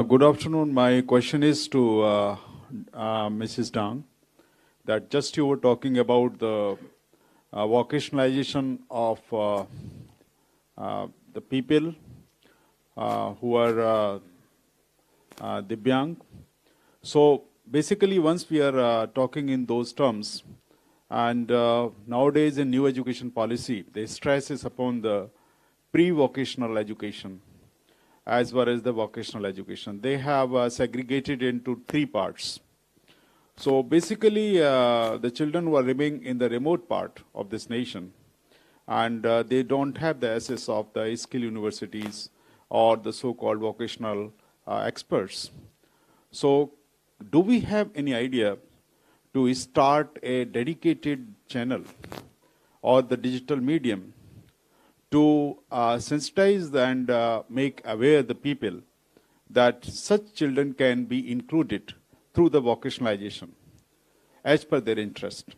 Good afternoon. My question is to Mrs. Dang. That just you were talking about the vocationalization of the people who are Divyang. So basically, once we are talking in those terms, and nowadays in new education policy, the stress is upon the pre-vocational education as well as the vocational education. They have segregated into three parts. So basically, the children who are living in the remote part of this nation, and they don't have the access of the skill universities or the so-called vocational experts. So do we have any idea to start a dedicated channel or the digital medium to sensitize and make aware the people that such children can be included through the vocationalization as per their interest?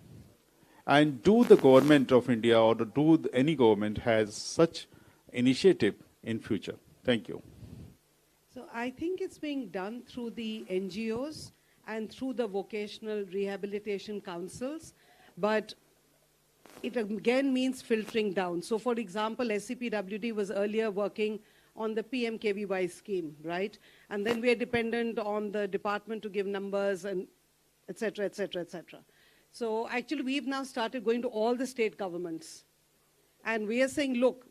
And do the government of India or do any government has such initiative in future? Thank you. So I think it's being done through the NGOs and through the vocational rehabilitation councils, but it again means filtering down. So for example, SCPWD was earlier working on the PMKVY scheme, right? And then we are dependent on the department to give numbers and et cetera, et cetera, et cetera. So actually we've now started going to all the state governments. And we are saying, look,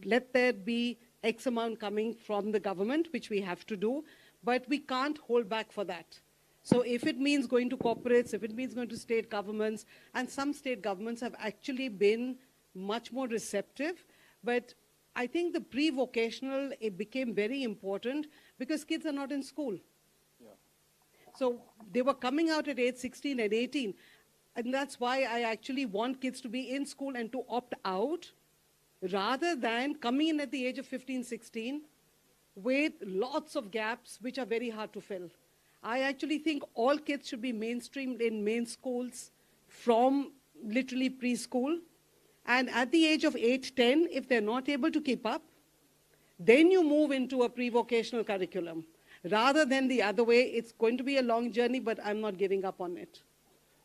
let there be X amount coming from the government, which we have to do, but we can't hold back for that. So if it means going to corporates, if it means going to state governments, and some state governments have actually been much more receptive, but I think the pre-vocational, it became very important because kids are not in school. Yeah. So they were coming out at age 16 and 18, and that's why I actually want kids to be in school and to opt out, rather than coming in at the age of 15, 16, with lots of gaps which are very hard to fill. I actually think all kids should be mainstreamed in main schools from literally preschool. And at the age of 8, 10, if they're not able to keep up, then you move into a pre-vocational curriculum. Rather than the other way, it's going to be a long journey, but I'm not giving up on it.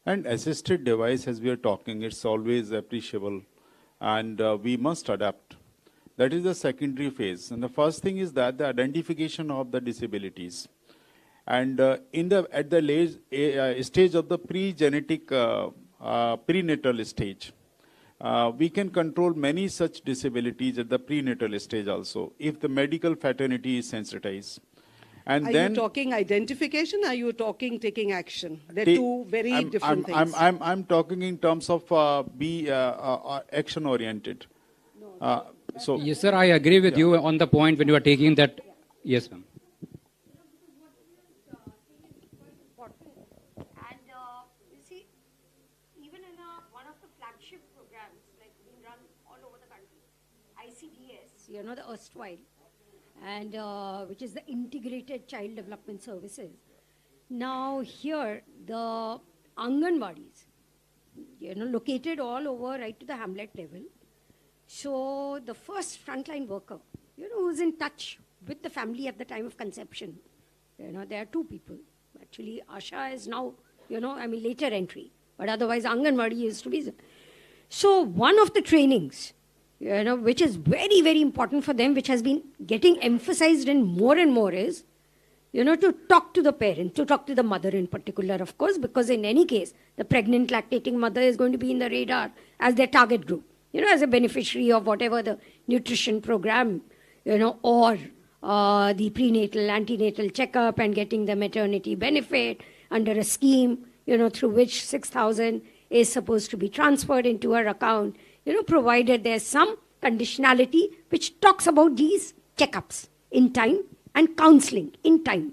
And assisted device, as we are talking, it's always appreciable. And we must adapt. That is the secondary phase. And the first thing is that the identification of the disabilities. And at the stage of the prenatal stage, we can control many such disabilities at the prenatal stage also, if the medical fraternity is sensitized. And are then, you talking identification? Or are you talking taking action? They're two very different things. I'm talking in terms of action oriented. So yes, sir, I agree with you on the point when you are taking that. Yes, ma'am. You know, the erstwhile, and which is the Integrated Child Development Services. Now here, the Anganwadis, you know, located all over right to the hamlet level. So the first frontline worker, you know, who's in touch with the family at the time of conception, you know, there are two people. Actually, Asha is now, you know, I mean, later entry, but otherwise Anganwadi used to be. So one of the trainings, you know, which is very, very important for them, which has been getting emphasized and more is, you know, to talk to the parent, to talk to the mother in particular, of course, because in any case, the pregnant lactating mother is going to be in the radar as their target group, you know, as a beneficiary of whatever the nutrition program, you know, or the prenatal, antenatal checkup and getting the maternity benefit under a scheme, you know, through which 6,000 is supposed to be transferred into her account, you know, provided there's some conditionality which talks about these checkups in time and counseling in time.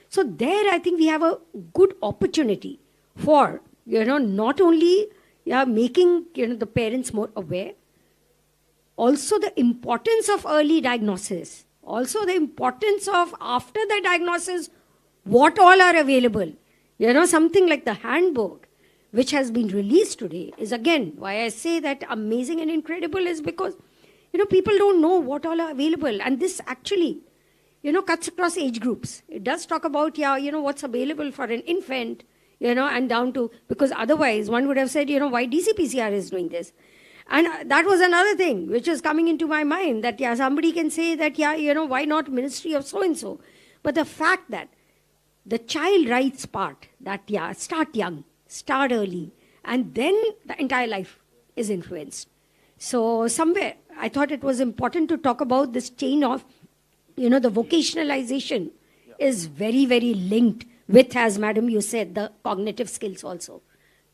So there I think we have a good opportunity for, you know, not only making, you know, the parents more aware, also the importance of early diagnosis, also the importance of after the diagnosis, what all are available. You know, something like the handbook, which has been released today, is again why I say that amazing and incredible is because, you know, people don't know what all are available. And this actually, cuts across age groups. It does talk about, what's available for an infant, and down to, because otherwise one would have said, why DCPCR is doing this. And that was another thing which was coming into my mind, that, somebody can say that, why not Ministry of so-and-so? But the fact that the child rights part, that, start young, start early, and then the entire life is influenced. So somewhere, I thought it was important to talk about this chain of, the vocationalization is very, very linked with, as Madam you said, the cognitive skills also.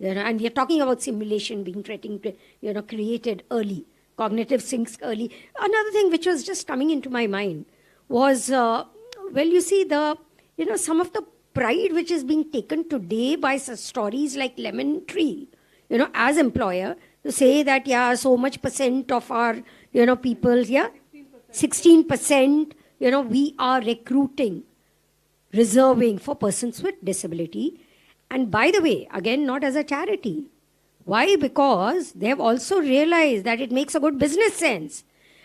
And we're talking about simulation being created early, cognitive skills early. Another thing which was just coming into my mind was, you see some of the pride which is being taken today by such stories like Lemon Tree, as employer, to say that, so much percent of our, people, 16%, we are recruiting, reserving for persons with disability. And by the way, again, not as a charity. Why? Because they have also realized that it makes a good business sense.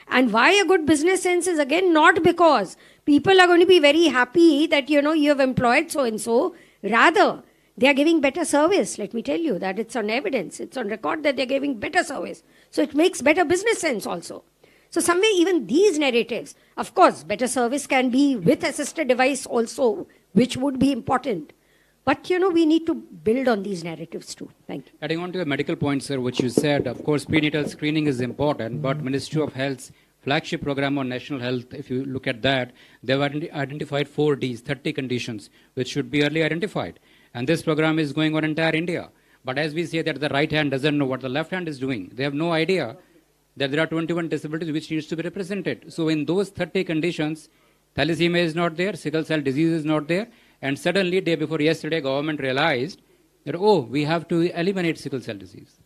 And why a good business sense is, again, not because people are going to be very happy that, you have employed so-and-so. Rather, they are giving better service. Let me tell you that it's on evidence. It's on record that they're giving better service. So it makes better business sense also. So somewhere even these narratives, of course, better service can be with assisted device also, which would be important. But, we need to build on these narratives too. Thank you. Adding on to the medical point, sir, which you said, of course, prenatal screening is important, but Ministry of Health's flagship program on national health, if you look at that, they've identified 4 Ds, 30 conditions, which should be early identified. And this program is going on entire India. But as we say that the right hand doesn't know what the left hand is doing, they have no idea that there are 21 disabilities which needs to be represented. So in those 30 conditions, thalassemia is not there, sickle cell disease is not there, and suddenly, day before yesterday, government realized that, we have to eliminate sickle cell disease.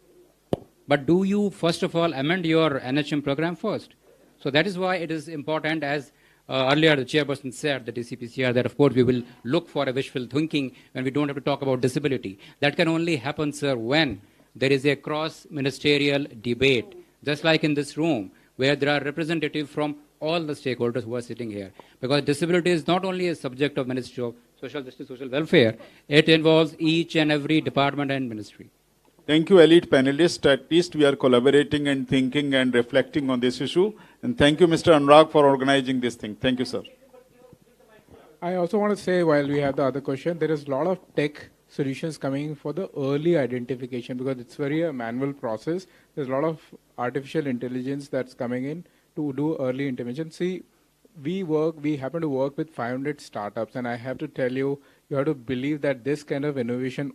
But do you, first of all, amend your NHM program first? So that is why it is important, as earlier the chairperson said, the DCPCR, that of course we will look for a wishful thinking when we don't have to talk about disability. That can only happen, sir, when there is a cross-ministerial debate, just like in this room, where there are representatives from all the stakeholders who are sitting here. Because disability is not only a subject of Ministry of Social Justice, Social Welfare, it involves each and every department and ministry. Thank you, elite panelists. At least we are collaborating and thinking and reflecting on this issue. And thank you, Mr. Anurag, for organizing this thing. Thank you, sir. I also want to say, while we have the other question, there is a lot of tech solutions coming for the early identification, because it's very a manual process. There's a lot of artificial intelligence that's coming in to do early intervention. See, we happen to work with 500 startups, and I have to tell you, you have to believe that this kind of innovation